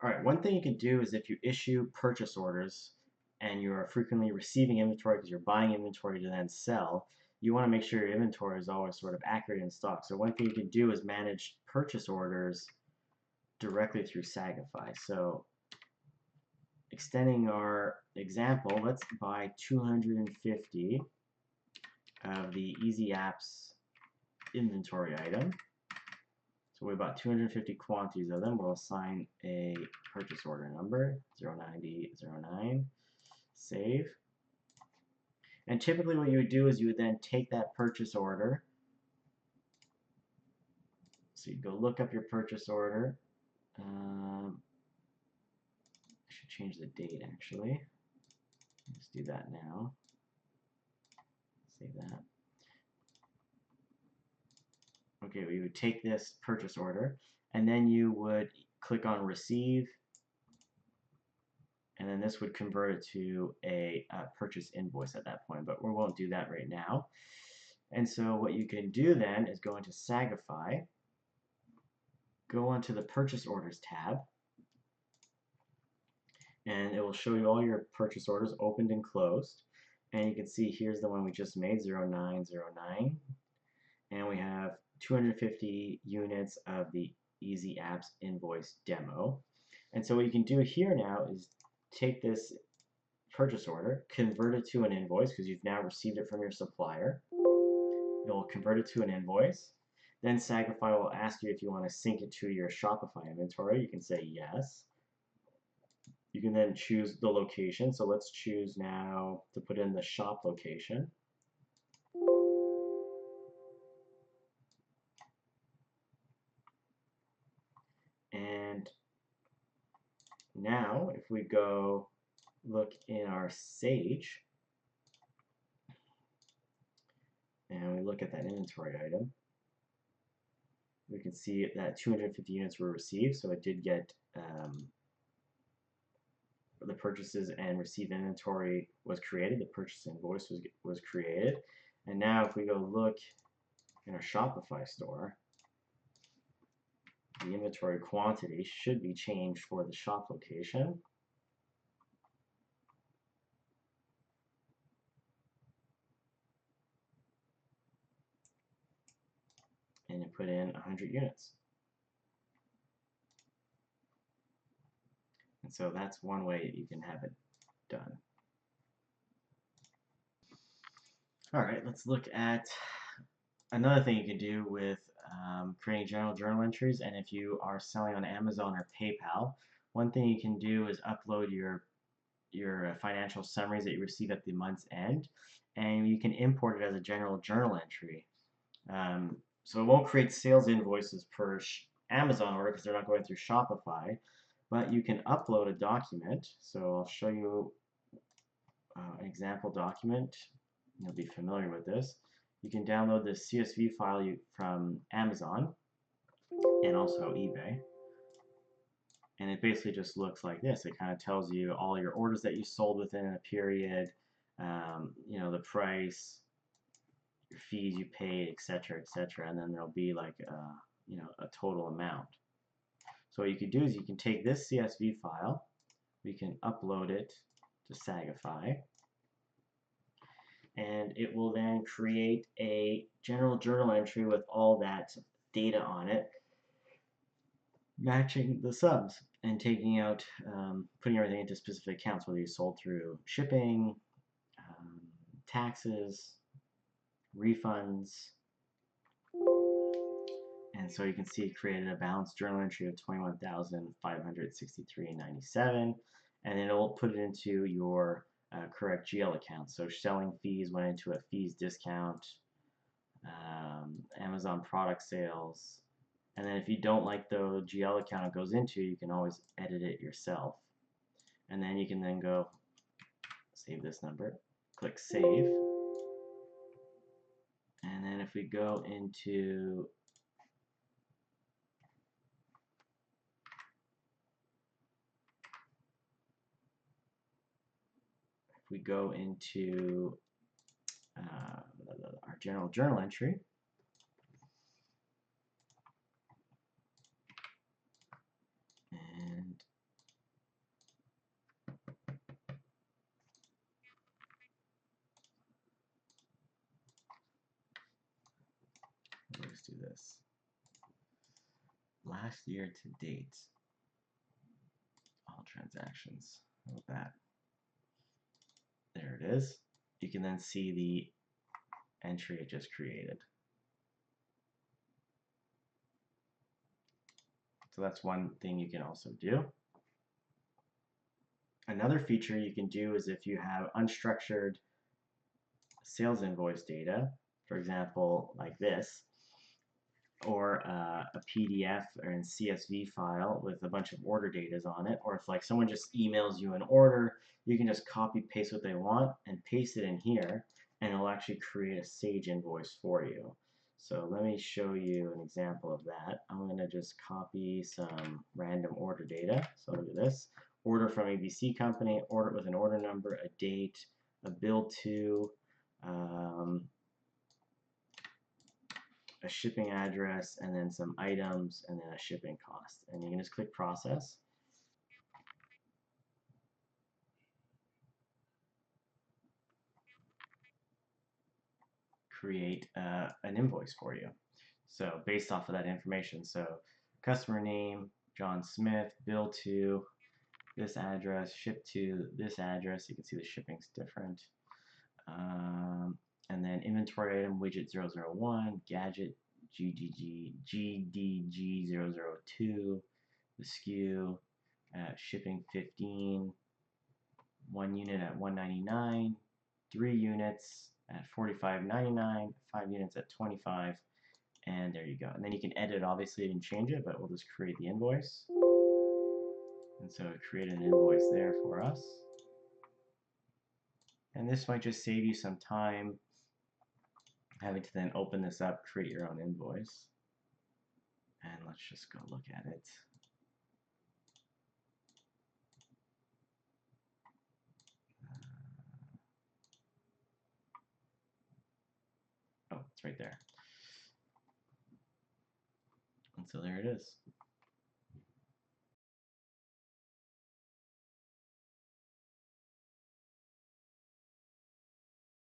All right, one thing you can do is if you issue purchase orders and you're frequently receiving inventory because you're buying inventory to then sell, you want to make sure your inventory is always sort of accurate in stock. So one thing you can do is manage purchase orders directly through Sagify. So extending our example, let's buy 250 of the Easy Apps inventory item. So we bought 250 quantities of them. We'll assign a purchase order number, 09009, save. And typically what you would do is you would then take that purchase order. So you go look up your purchase order. I should change the date actually. Let's do that now. Save that. Okay, we would take this purchase order and then you would click on receive, and then this would convert it to a purchase invoice at that point, but we won't do that right now. And so what you can do then is go into Sagify, go onto the purchase orders tab, and it will show you all your purchase orders opened and closed. And you can see here's the one we just made, 0909, and we have 250 units of the Easy Apps invoice demo. And so what you can do here now is take this purchase order, convert it to an invoice because you've now received it from your supplier. You'll convert it to an invoice. Then Sagify will ask you if you want to sync it to your Shopify inventory. You can say yes. You can then choose the location. So let's choose now to put in the shop location. And now if we go look in our Sage and we look at that inventory item, we can see that 250 units were received, so it did get the purchases and received inventory was created, the purchase invoice was created. And now if we go look in our Shopify store, the inventory quantity should be changed for the shop location. And you put in 100 units. And so that's one way you can have it done. All right, let's look at another thing you can do with creating general journal entries. And if you are selling on Amazon or PayPal, one thing you can do is upload your financial summaries that you receive at the month's end, and you can import it as a general journal entry. So it won't create sales invoices per Amazon order because they're not going through Shopify, but you can upload a document. So I'll show you an example document. You'll be familiar with this. You can download this CSV file from Amazon and also eBay. And it basically just looks like this. It kind of tells you all your orders that you sold within a period, you know, the price, your fees you paid, etc., etc., and then there'll be like you know, a total amount. So what you can do is you can take this CSV file, we can upload it to Sagify, and it will then create a general journal entry with all that data on it, matching the sums and taking out, putting everything into specific accounts, whether you sold through shipping, taxes, refunds. And so you can see it created a balanced journal entry of 21,563.97, and then it will put it into your correct GL account. So selling fees went into a fees discount, Amazon product sales, and then if you don't like the GL account it goes into, you can always edit it yourself. And then you can then go save this number, click save, and then if we go into our general journal entry, and do this. Last year to date, all transactions. How about that? There it is. You can then see the entry it just created. So that's one thing you can also do. Another feature you can do is if you have unstructured sales invoice data, for example, like this, or a PDF or in CSV file with a bunch of order data on it, or if like someone just emails you an order, you can just copy paste what they want and paste it in here, and it'll actually create a Sage invoice for you. So let me show you an example of that. I'm going to just copy some random order data. So look at this. Order from ABC company, order with an order number, a date, a bill to, a shipping address, and then some items, and then a shipping cost. And you can just click process. Create an invoice for you. So based off of that information. So customer name, John Smith, bill to this address, ship to this address. You can see the shipping's different. And then inventory item, widget 001, gadget, GDG002, the SKU, shipping 15, 1 unit at $1.99, 3 units at $45.99, 5 units at $25, and there you go. And then you can edit, obviously, and change it, but we'll just create the invoice. And so it created an invoice there for us. And this might just save you some time having to then open this up, create your own invoice. And let's just go look at it. Oh, it's right there. And so there it is.